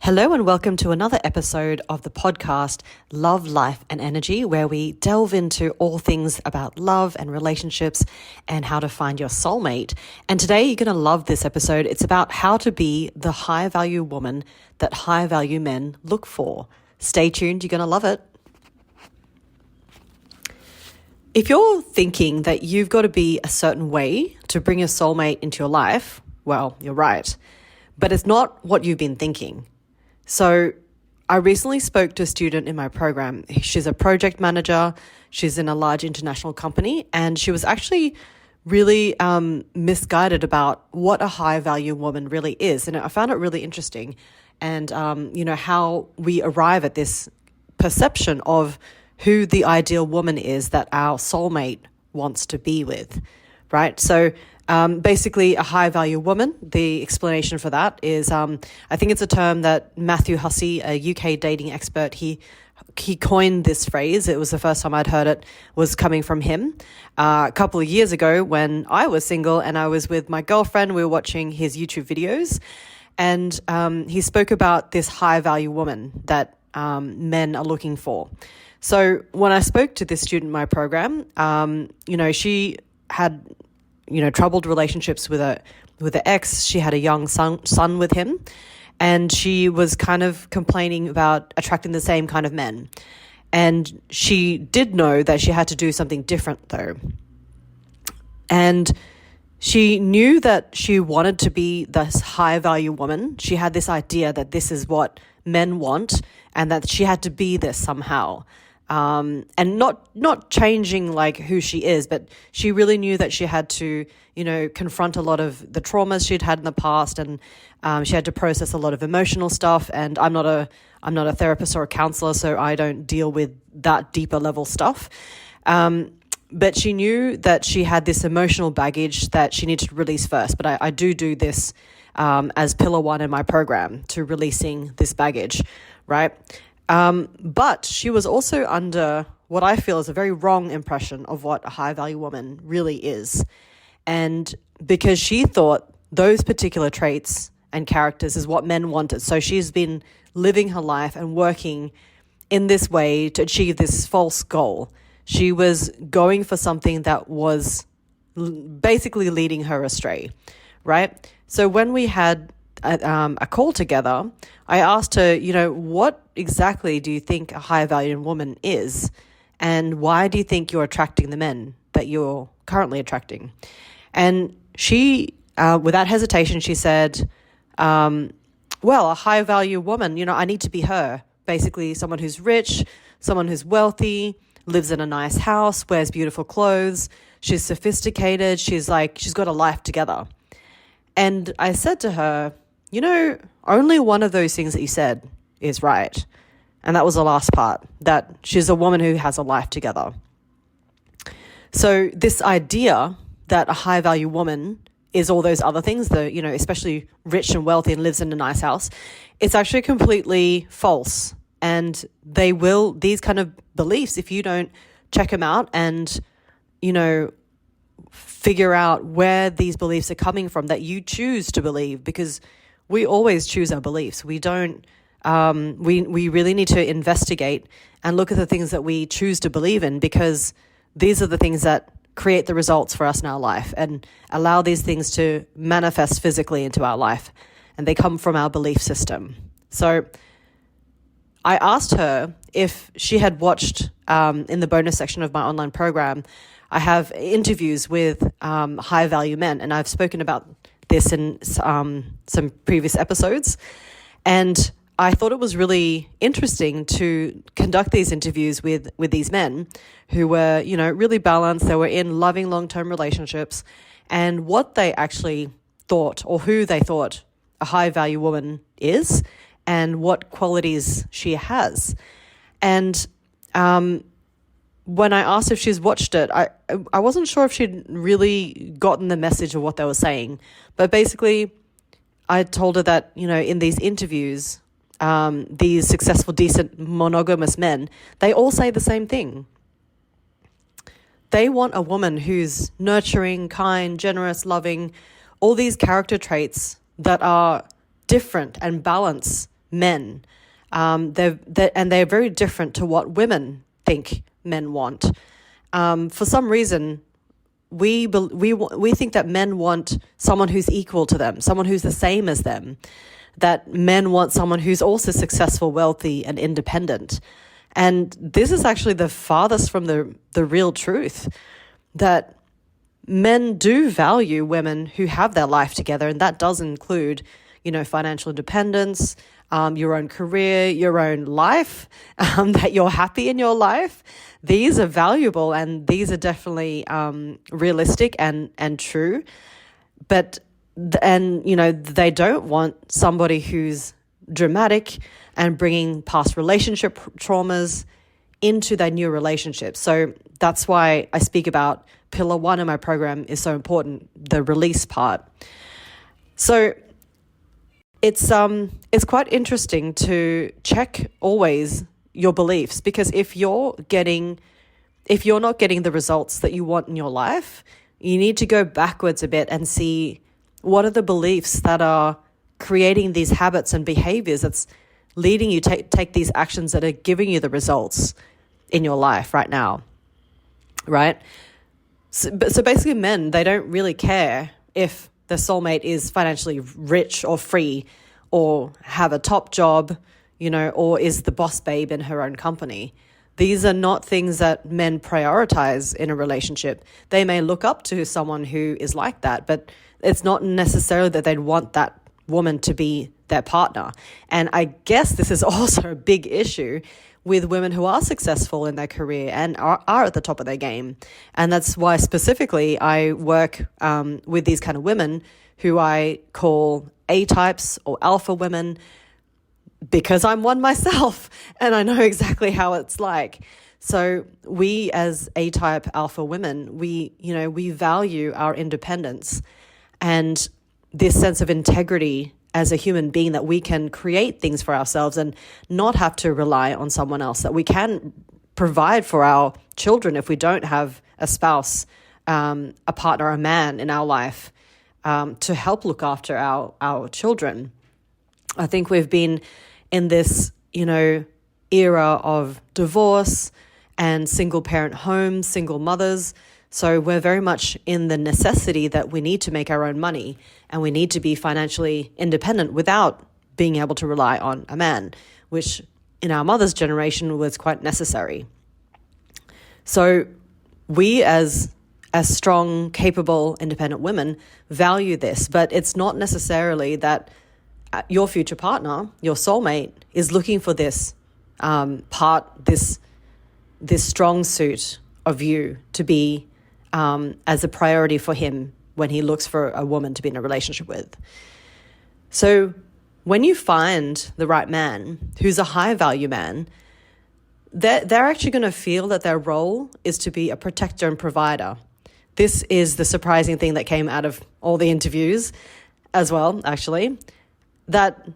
Hello and welcome to another episode of the podcast Love, Life and Energy, where we delve into all things about love and relationships and how to find your soulmate. And today you're going to love this episode. It's about how to be the high value woman that high value men look for. Stay tuned. You're going to love it. If you're thinking that you've got to be a certain way to bring your soulmate into your life, well, you're right. But it's not what you've been thinking. So I recently spoke to a student in my program. She's a project manager. She's in a large international company, and she was actually really misguided about what a high value woman really is. And I found it really interesting. And, how we arrive at this perception of who the ideal woman is that our soulmate wants to be with, right? So basically a high value woman, the explanation for that is, I think it's a term that Matthew Hussey, a UK dating expert, he coined this phrase. It was the first time I'd heard it was coming from him. A couple of years ago when I was single and I was with my girlfriend, we were watching his YouTube videos, and he spoke about this high value woman that men are looking for. So when I spoke to this student in my program, she had troubled relationships with her ex. She had a young son with him, and she was kind of complaining about attracting the same kind of men. And she did know that she had to do something different though. And she knew that she wanted to be this high value woman. She had this idea that this is what men want and that she had to be this somehow. And not changing like who she is, but she really knew that she had to, confront a lot of the traumas she'd had in the past, and she had to process a lot of emotional stuff. And I'm not a therapist or a counselor, so I don't deal with that deeper level stuff. But she knew that she had this emotional baggage that she needed to release first. But I do this as pillar one in my program, to releasing this baggage, right? But she was also under what I feel is a very wrong impression of what a high value woman really is. And because she thought those particular traits and characters is what men wanted. So she's been living her life and working in this way to achieve this false goal. She was going for something that was basically leading her astray, right? So when we had a call together, I asked her, what exactly do you think a high value woman is? And why do you think you're attracting the men that you're currently attracting? And she, without hesitation, she said, a high value woman, I need to be her. Basically someone who's rich, someone who's wealthy, lives in a nice house, wears beautiful clothes. She's sophisticated. She's got a life together. And I said to her, only one of those things that you said is right. And that was the last part, that she's a woman who has a life together. So this idea that a high value woman is all those other things, especially rich and wealthy and lives in a nice house, it's actually completely false. And these kind of beliefs, if you don't check them out and, figure out where these beliefs are coming from that you choose to believe, because we always choose our beliefs. We don't, we really need to investigate and look at the things that we choose to believe in, because these are the things that create the results for us in our life and allow these things to manifest physically into our life. And they come from our belief system. So I asked her if she had watched, in the bonus section of my online program, I have interviews with high value men, and I've spoken about this in some previous episodes. And I thought it was really interesting to conduct these interviews with these men who were, really balanced. They were in loving long-term relationships, and what they actually thought, or who they thought a high value woman is, and what qualities she has. And when I asked if she's watched it, I wasn't sure if she'd really gotten the message of what they were saying. But basically, I told her that, in these interviews, these successful, decent, monogamous men, they all say the same thing. They want a woman who's nurturing, kind, generous, loving, all these character traits that are different and balance men. They're very different to what women think men want. For some reason, we think that men want someone who's equal to them, someone who's the same as them, that men want someone who's also successful, wealthy, and independent. And this is actually the farthest from the real truth, that men do value women who have their life together, and that does include, financial independence, your own career, your own life, that you're happy in your life. These are valuable, and these are definitely realistic and true. But they don't want somebody who's dramatic and bringing past relationship traumas into their new relationship. So that's why I speak about pillar 1 in my program is so important, the release part. So it's quite interesting to check always your beliefs, because if you're not getting the results that you want in your life, you need to go backwards a bit and see what are the beliefs that are creating these habits and behaviors that's leading you to take these actions that are giving you the results in your life right now, right? So basically men, they don't really care if the soulmate is financially rich or free or have a top job, or is the boss babe in her own company. These are not things that men prioritize in a relationship. They may look up to someone who is like that, but it's not necessarily that they'd want that woman to be their partner. And I guess this is also a big issue with women who are successful in their career and are at the top of their game. And that's why specifically I work with these kind of women who I call A-types or alpha women, because I'm one myself and I know exactly how it's like. So we as A-type alpha women, we value our independence and this sense of integrity as a human being, that we can create things for ourselves and not have to rely on someone else, that we can provide for our children if we don't have a spouse, a partner, a man in our life to help look after our children. I think we've been in this, era of divorce and single parent homes, single mothers. So we're very much in the necessity that we need to make our own money and we need to be financially independent without being able to rely on a man, which in our mother's generation was quite necessary. So we as strong, capable, independent women value this, but it's not necessarily that your future partner, your soulmate, is looking for this this strong suit of you to be as a priority for him when he looks for a woman to be in a relationship with. So when you find the right man who's a high value man, they're actually going to feel that their role is to be a protector and provider. This is the surprising thing that came out of all the interviews as well, actually, that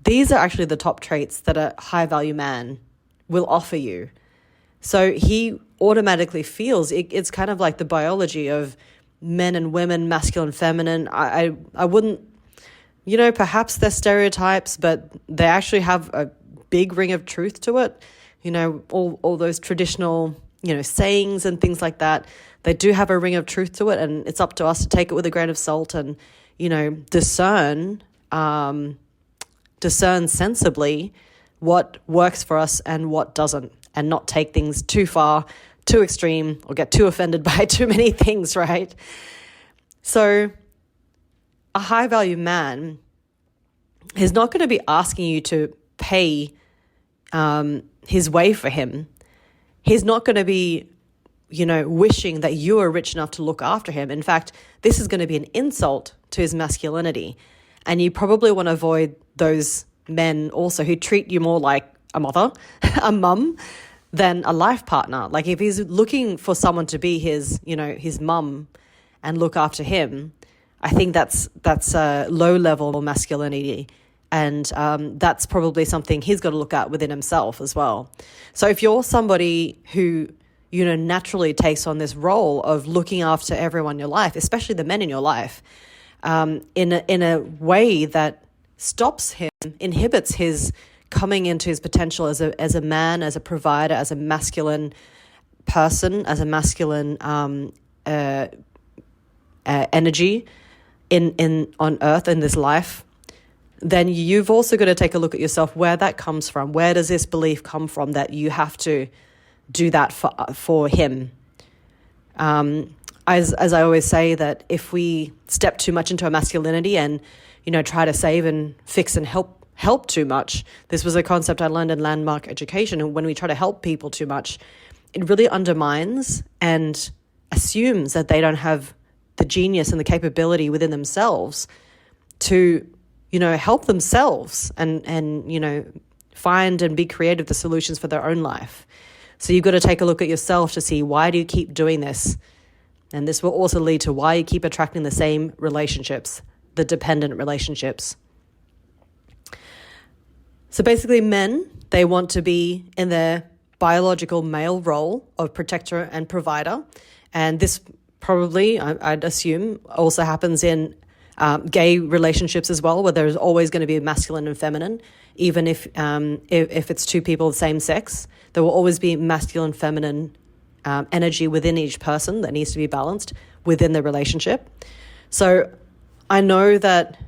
these are actually the top traits that a high value man will offer you. So he automatically feels it's kind of like the biology of men and women, masculine, feminine. I wouldn't, perhaps they're stereotypes, but they actually have a big ring of truth to it. All those traditional, sayings and things like that, they do have a ring of truth to it, and it's up to us to take it with a grain of salt and, discern sensibly what works for us and what doesn't, and not take things too far, too extreme, or get too offended by too many things, right? So a high value man is not going to be asking you to pay his way for him. He's not going to be, wishing that you are rich enough to look after him. In fact, this is going to be an insult to his masculinity. And you probably want to avoid those men also who treat you more like a mother, a mum, than a life partner. Like if he's looking for someone to be his mum and look after him, I think that's a low level masculinity. And that's probably something he's got to look at within himself as well. So if you're somebody who, naturally takes on this role of looking after everyone in your life, especially the men in your life, in a way that stops him, inhibits his coming into his potential as a man, as a provider, as a masculine person, as a masculine energy in on earth in this life, then you've also got to take a look at yourself, where that comes from. Where does this belief come from that you have to do that for him? As I always say, that if we step too much into our masculinity and, try to save and fix and help too much, this was a concept I learned in landmark education. And when we try to help people too much, it really undermines and assumes that they don't have the genius and the capability within themselves to, help themselves and find and be creative the solutions for their own life. So you've got to take a look at yourself to see, why do you keep doing this? And this will also lead to why you keep attracting the same relationships, the dependent relationships. So basically, men, they want to be in their biological male role of protector and provider. And this probably, I'd assume, also happens in gay relationships as well, where there's always going to be masculine and feminine. Even if it's two people of the same sex, there will always be masculine, feminine energy within each person that needs to be balanced within the relationship. So I know that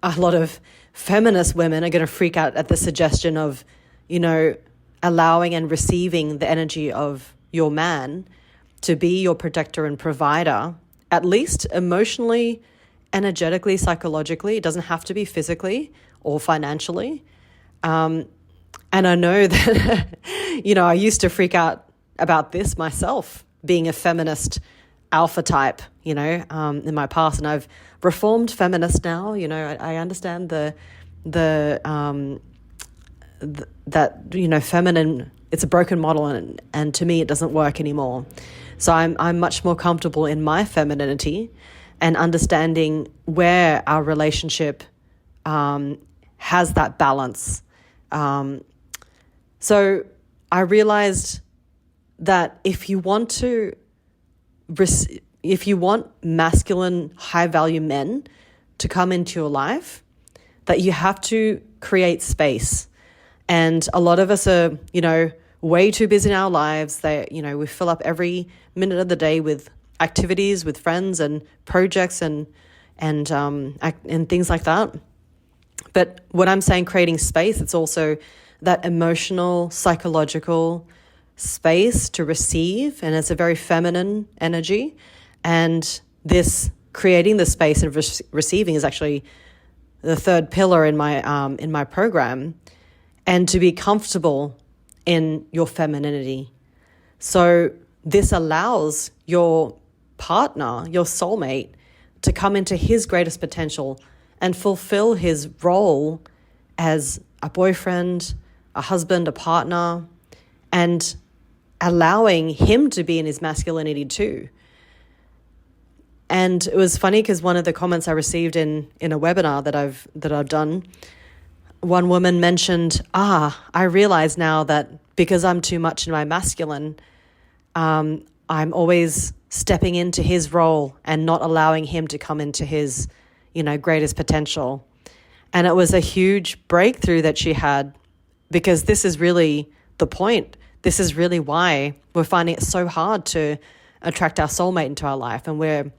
a lot of feminist women are going to freak out at the suggestion of, allowing and receiving the energy of your man to be your protector and provider, at least emotionally, energetically, psychologically. It doesn't have to be physically or financially. And I know that, I used to freak out about this myself, being a feminist alpha type, in my past. And I've reformed feminist now. I understand that, feminine, it's a broken model, and to me it doesn't work anymore. So I'm much more comfortable in my femininity and understanding where our relationship has that balance. So I realized that if you want masculine, high-value men to come into your life, that you have to create space. And a lot of us are, way too busy in our lives. We fill up every minute of the day with activities, with friends and projects and things like that. But when I'm saying creating space, it's also that emotional, psychological space to receive, and it's a very feminine energy. And this creating the space and receiving is actually the third pillar in my program, and to be comfortable in your femininity. So this allows your partner, your soulmate, to come into his greatest potential and fulfill his role as a boyfriend, a husband, a partner, and allowing him to be in his masculinity too. And it was funny because one of the comments I received in a webinar that I've done, one woman mentioned, I realize now that because I'm too much in my masculine, I'm always stepping into his role and not allowing him to come into his, greatest potential. And it was a huge breakthrough that she had, because this is really the point. This is really why we're finding it so hard to attract our soulmate into our life, and we're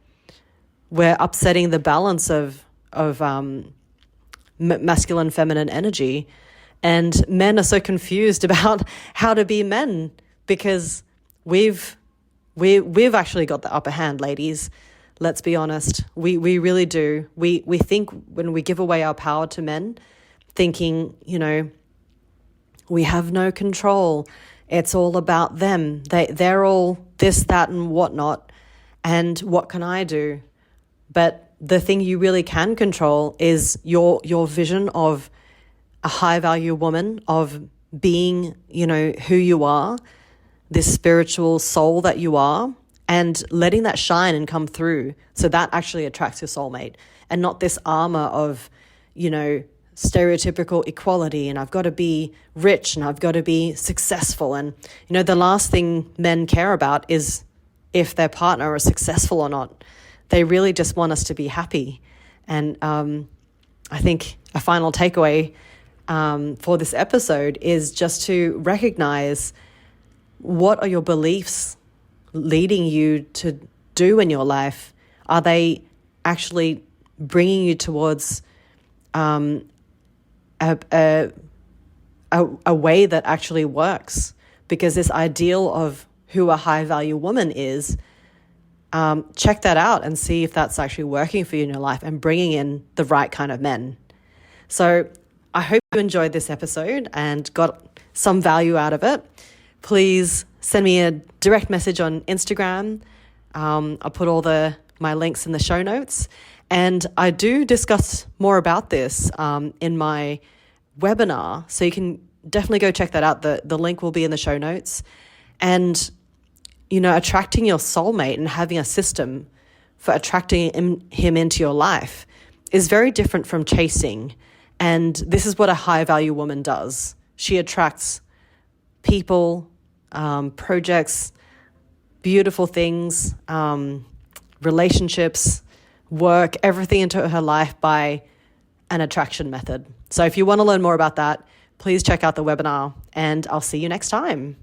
upsetting the balance of masculine, feminine energy. And men are so confused about how to be men, because we've actually got the upper hand, ladies. Let's be honest. We really do. We think when we give away our power to men, thinking, we have no control. It's all about them. They're all this, that, and whatnot. And what can I do? But the thing you really can control is your vision of a high-value woman, of being, who you are, this spiritual soul that you are, and letting that shine and come through. So that actually attracts your soulmate, and not this armor of, stereotypical equality, and I've got to be rich and I've got to be successful. And, the last thing men care about is if their partner is successful or not. They really just want us to be happy. And I think a final takeaway for this episode is just to recognize, what are your beliefs leading you to do in your life? Are they actually bringing you towards a way that actually works? Because this ideal of who a high value woman is, check that out and see if that's actually working for you in your life and bringing in the right kind of men. So I hope you enjoyed this episode and got some value out of it. Please send me a direct message on Instagram. I'll put all my links in the show notes. And I do discuss more about this in my webinar. So you can definitely go check that out. The link will be in the show notes. And, attracting your soulmate and having a system for attracting him into your life is very different from chasing. And this is what a high value woman does. She attracts people, projects, beautiful things, relationships, work, everything into her life by an attraction method. So if you want to learn more about that, please check out the webinar, and I'll see you next time.